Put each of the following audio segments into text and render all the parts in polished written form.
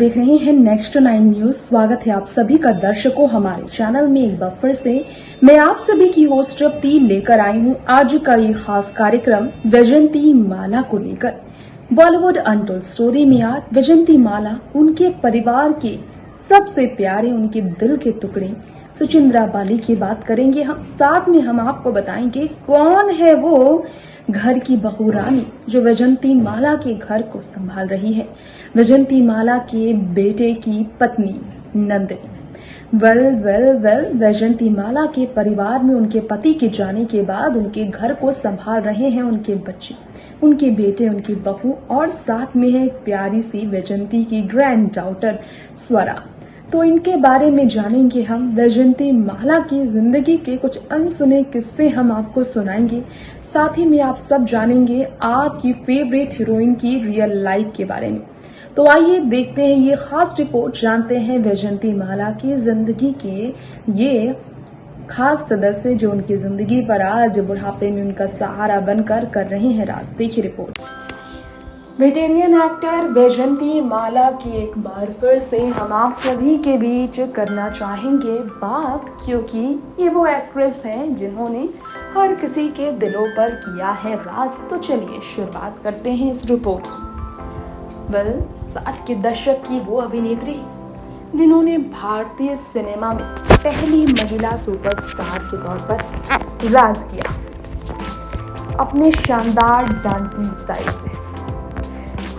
देख रहे हैं नेक्स्ट 9 न्यूज। स्वागत है आप सभी का दर्शकों हमारे चैनल में एक बार फिर से। मैं आप सभी की होस्ट तृप्ति लेकर आई हूं आज का ये खास कार्यक्रम वैजयंती माला को लेकर। बॉलीवुड अनटोल्ड स्टोरी में आज वैजयंती माला उनके परिवार के सबसे प्यारे, उनके दिल के टुकड़े सुचिंद्रा बाली की बात करेंगे हम। साथ में हम आपको बताएंगे कौन है वो घर की बहू रानी जो वैजयंती माला के घर को संभाल रही है। वैजयंती माला के बेटे की पत्नी नंदिनी। वैजयंती माला के परिवार में उनके पति के जाने के बाद उनके घर को संभाल रहे हैं उनके बच्चे, उनके बेटे, उनकी बहू और साथ में है एक प्यारी सी वैजयंती की ग्रैंड डॉटर स्वरा। तो इनके बारे में जानेंगे हम। वैजयंती माला की जिंदगी के कुछ अनसुने किस्से हम आपको सुनाएंगे। साथ ही में आप सब जानेंगे आपकी फेवरेट हीरोइन की रियल लाइफ के बारे में। तो आइए देखते हैं ये खास रिपोर्ट, जानते हैं वैजयंती माला की जिंदगी के ये खास सदस्य जो उनकी जिंदगी पर आज बुढ़ापे में उनका सहारा बनकर कर रहे हैं राज। देखिए रिपोर्ट। वेटेरियन एक्टर वैजयंती माला की एक बार फिर से हम आप सभी के बीच करना चाहेंगे बात, क्योंकि ये वो एक्ट्रेस हैं जिन्होंने हर किसी के दिलों पर किया है राज। तो चलिए शुरुआत करते हैं इस रिपोर्ट की। 60 के दशक की वो अभिनेत्री जिन्होंने भारतीय सिनेमा में पहली महिला सुपरस्टार के तौर पर राज किया अपने शानदार डांसिंग स्टाइल से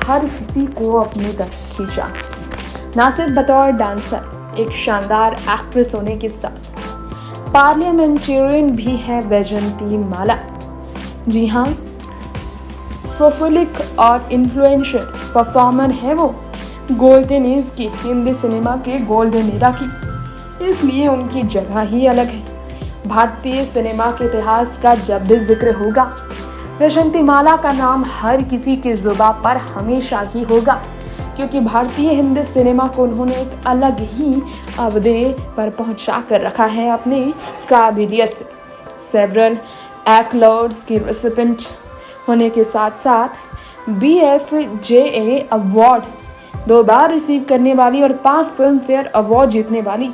हर किसी को अपनी तरफ खींचा। न सिर्फ बतौर डांसर, एक शानदार एक्ट्रेस होने के साथ पार्लियामेंटेरियन भी है वैजयंती माला। जी हाँ, प्रोफिलिक और इन्फ्लुएंशियल परफॉर्मर है वो। गोल्डन एज की हिंदी सिनेमा के गोल्डन एरा की, इसलिए उनकी जगह ही अलग है भारतीय सिनेमा के इतिहास का। जब भी जिक्र होगा वैजयंती माला का नाम हर किसी के जुबान पर हमेशा ही होगा, क्योंकि भारतीय हिंदी सिनेमा को उन्होंने एक अलग ही अवधि पर पहुंचा कर रखा है अपने काबिलियत से। सेवरल एक्लॉर्ड्स की रेसिपेंट होने के साथ साथ BFJA अवार्ड 2 बार रिसीव करने वाली और 5 फिल्म फेयर अवार्ड जीतने वाली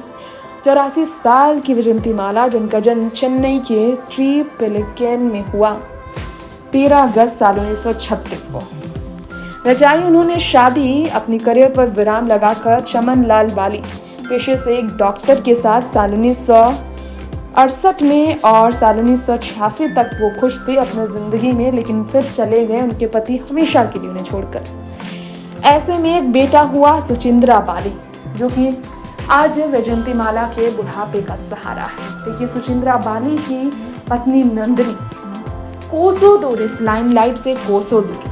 84 साल की वैजयंती माला, जिनका जन्म चेन्नई के ट्रिपलिकेन में हुआ 13 अगस्त साल 1936 को। रचाई उन्होंने शादी अपनी करियर पर विराम लगाकर चमन लाल बाली पेशे से एक डॉक्टर के साथ साल 1968 में, और साल 1986 तक वो खुश थे अपनी जिंदगी में, लेकिन फिर चले गए उनके पति हमेशा के लिए उन्हें छोड़कर। ऐसे में एक बेटा हुआ सुचिंद्रा बाली, जो कि आज वैजयंती माला के बुढ़ापे का सहारा है। देखिए, सुचिंद्रा बाली की पत्नी नंदिनी कोसों दूर, इस लाइमलाइट से कोसों दूर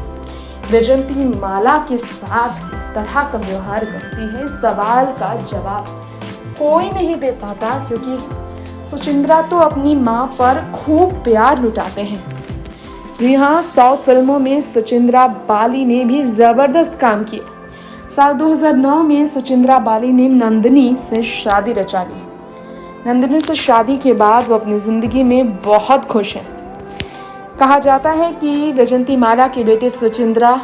वैजयंती माला के साथ इस तरह का व्यवहार करती है, इस सवाल का जवाब कोई नहीं दे पाता, क्योंकि सुचिंद्रा तो अपनी माँ पर खूब प्यार लुटाते हैं। जी हाँ, साउथ फिल्मों में सुचिंद्रा बाली ने भी जबरदस्त काम किया। साल 2009 में सुचिंद्रा बाली ने नंदिनी से शादी रचा ली। नंदिनी से शादी के बाद वो अपनी जिंदगी में बहुत खुश हैं। कहा जाता है कि वैजयंती माला के बेटे सुचिंद्रा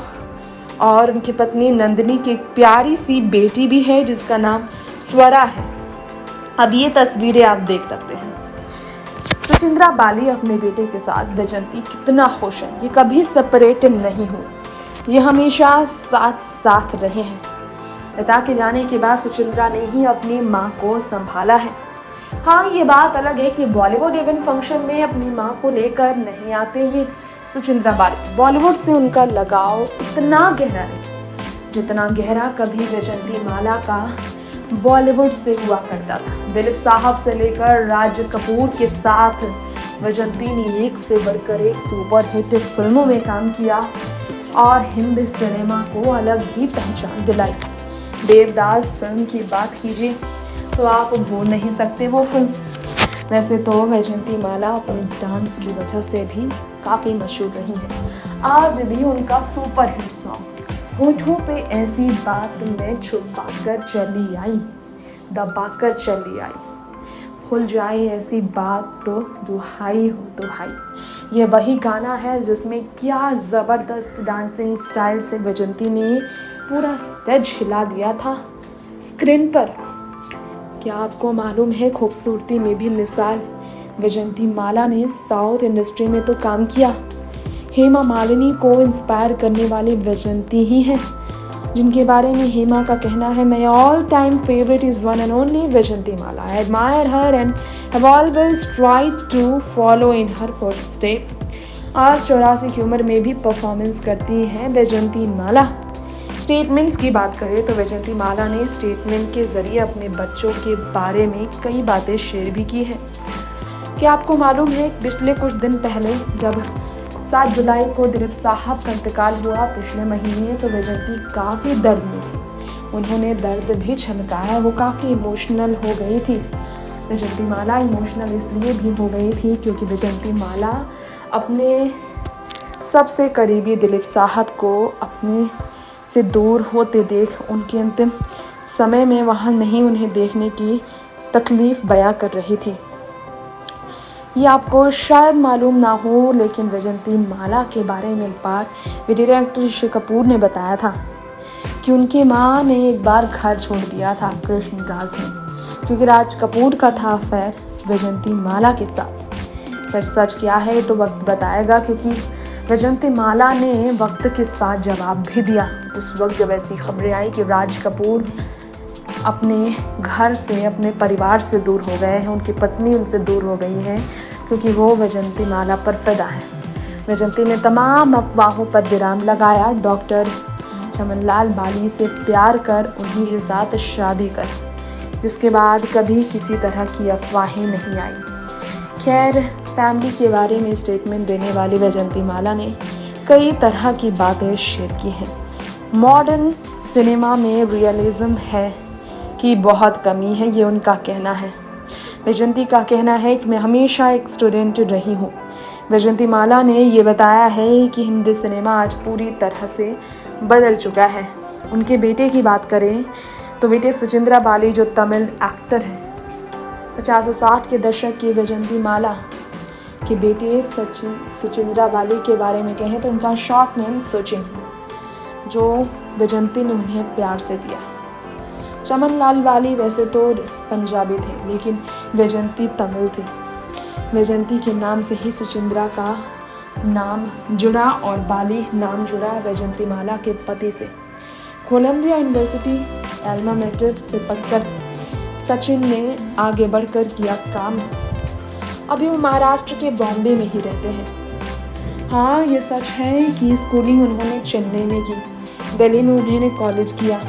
और उनकी पत्नी नंदिनी की एक प्यारी सी बेटी भी है जिसका नाम स्वरा है। अब ये तस्वीरें आप देख सकते हैं। सुचिंद्रा बाली अपने बेटे के साथ वैजयंती कितना खुश है। ये कभी सेपरेट नहीं हुए, ये हमेशा साथ साथ रहे हैं। पिता के जाने के बाद सुचिंद्रा ने ही अपनी माँ को संभाला है। हाँ, ये बात अलग है कि बॉलीवुड इवेंट फंक्शन में अपनी माँ को लेकर नहीं आते ये सुचिंद्रा बाली। बॉलीवुड से उनका लगाव इतना गहरा है जितना गहरा कभी वैजयंती माला का बॉलीवुड से हुआ करता था। दिलीप साहब से लेकर राज कपूर के साथ वैजयंती ने एक से बढ़कर एक सुपरहिट फिल्मों में काम किया और हिंदी सिनेमा को अलग ही पहचान दिलाई। देवदास फिल्म की बात कीजिए तो आप भूल नहीं सकते वो फिल्म। वैसे तो वैजयंती माला अपने डांस की वजह से भी काफ़ी मशहूर रही है। आज भी उनका सुपरहिट सॉन्ग होठों पे ऐसी बात मैं छुपा कर चली आई, दबा कर चली आई, खुल जाए ऐसी बात तो दुहाई हो दुहाई। ये वही गाना है जिसमें क्या ज़बरदस्त डांसिंग स्टाइल से वैजयंती ने पूरा स्टेज हिला दिया था स्क्रीन पर। क्या आपको मालूम है, खूबसूरती में भी मिसाल वैजयंती माला ने साउथ इंडस्ट्री में तो काम किया। हेमा मालिनी को इंस्पायर करने वाली वैजयंती ही हैं, जिनके बारे में हेमा का कहना है, my all time favourite is one and only Vyjayanthimala. I admire her and have always tried to follow in her footstep. आज 84 की उम्र में भी परफॉर्मेंस करती हैं वैजयंती माला। स्टेटमेंट्स की बात करें तो वैजयंती माला ने स्टेटमेंट के जरिए अपने बच्चों के बारे में कई बातें शेयर भी की हैं। क्या आपको मालूम है, पिछले कुछ दिन पहले जब 7 जुलाई को दिलीप साहब का इंतकाल हुआ पिछले महीने, तो वैजयंती काफ़ी दर्द में थी। उन्होंने दर्द भी छलकाया, वो काफ़ी इमोशनल हो गई थी। वैजयंती माला इमोशनल इसलिए भी हो गई थी क्योंकि वैजयंती माला अपने सबसे करीबी दिलीप साहब को अपने से दूर होते देख उनके अंतिम समय में वहाँ नहीं उन्हें देखने की तकलीफ़ बयां कर रही थी। ये आपको शायद मालूम ना हो, लेकिन वैजयंती माला के बारे में एक बार वीडियो डायरेक्टर ऋषि कपूर ने बताया था कि उनकी माँ ने एक बार घर छोड़ दिया था कृष्ण राज में, क्योंकि राज कपूर का था अफेयर वैजयंती माला के साथ। फिर सच क्या है तो वक्त बताएगा, क्योंकि वैजयंती माला ने वक्त के साथ जवाब भी दिया। उस वक्त जब ऐसी खबरें आई कि राज कपूर अपने घर से, अपने परिवार से दूर हो गए हैं, उनकी पत्नी उनसे दूर हो गई है, क्योंकि वो वैजयंती माला पर फिदा है। वैजयंती ने तमाम अफवाहों पर विराम लगाया। डॉक्टर चमनलाल बाली से प्यार कर उन्हीं के साथ शादी कर, जिसके बाद कभी किसी तरह की अफवाहें नहीं आई। खैर, फैमिली के बारे में स्टेटमेंट देने वाली वैजयंती माला ने कई तरह की बातें शेयर की हैं। मॉडर्न सिनेमा में रियलिज्म है की बहुत कमी है, ये उनका कहना है। वैजयंती का कहना है कि मैं हमेशा एक स्टूडेंट रही हूँ। वैजयंती माला ने ये बताया है कि हिंदी सिनेमा आज पूरी तरह से बदल चुका है। उनके बेटे की बात करें तो बेटे सचिंद्रा बाली जो तमिल एक्टर हैं, 50 और 60 के दशक की वैजयंती माला के बेटे सचिंद्रा बाली के बारे में कहें तो उनका शॉर्ट नेम सचिन, जो वैजयंती ने उन्हें प्यार से दिया। चमनलाल बाली वैसे तो पंजाबी थे, लेकिन वैजयंती तमिल थी। वैजयंती के नाम से ही सुचिंद्रा का नाम जुड़ा और बाली नाम जुड़ा वैजयंती माला के पति से। कोलंबिया यूनिवर्सिटी एल्मा मैटर से पढ़कर सचिन ने आगे बढ़कर किया काम। अभी वो महाराष्ट्र के बॉम्बे में ही रहते हैं। हाँ, ये सच है कि स्कूलिंग उन्होंने चेन्नई में की, दिल्ली में उन्होंने कॉलेज किया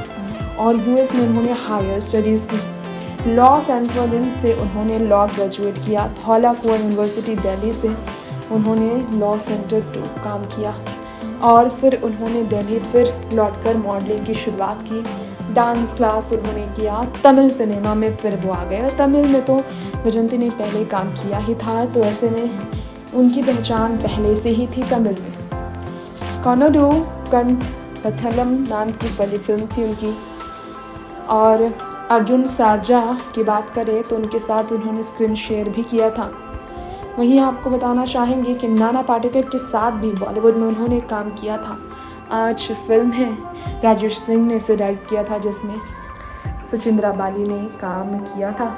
और यूएस में उन्होंने हायर स्टडीज़ की। लॉस एंजल्स से उन्होंने लॉ ग्रेजुएट किया। धौलाकुंआ यूनिवर्सिटी दिल्ली से उन्होंने लॉ सेंटर 2 काम किया और फिर उन्होंने दिल्ली फिर लौटकर मॉडलिंग की शुरुआत की। डांस क्लास उन्होंने किया। तमिल सिनेमा में फिर वो आ गए। तमिल में तो वैजयंती ने पहले काम किया ही था, तो ऐसे में उनकी पहचान पहले से ही थी तमिल में। कन्नडू कथलम नाम की पहली फिल्म थी उनकी। और अर्जुन सारजा की बात करें तो उनके साथ उन्होंने स्क्रीन शेयर भी किया था। वहीं आपको बताना चाहेंगे कि नाना पाटेकर के साथ भी बॉलीवुड में उन्होंने काम किया था। आज फिल्म है, राजेश सिंह ने इसे डायरेक्ट किया था, जिसमें सुचिंद्रा बाली ने काम किया था।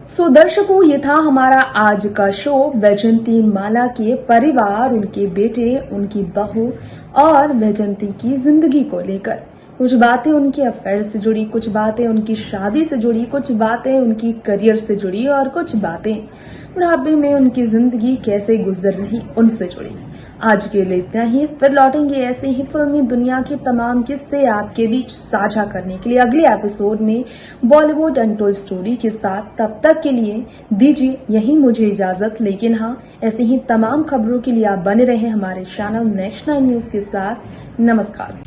सो दर्शकों, ये था हमारा आज का शो वैजयंती माला के परिवार, उनके बेटे, उनकी बहू और वैजयंती की जिंदगी को लेकर। कुछ बातें उनके अफेयर से जुड़ी, कुछ बातें उनकी शादी से जुड़ी, कुछ बातें उनकी करियर से जुड़ी और कुछ बातें बुढ़ापे में उनकी जिंदगी कैसे गुजर रही उनसे जुड़ी। आज के लिए इतना ही। फिर लौटेंगे ऐसे ही फिल्मी दुनिया के तमाम किस्से आपके बीच साझा करने के लिए अगले एपिसोड में बॉलीवुड अनटोल्ड स्टोरी के साथ। तब तक के लिए दीजिए यही मुझे इजाजत, लेकिन हाँ, ऐसे ही तमाम खबरों के लिए आप बने रहें हमारे चैनल नेक्स्ट 9 न्यूज के साथ। नमस्कार।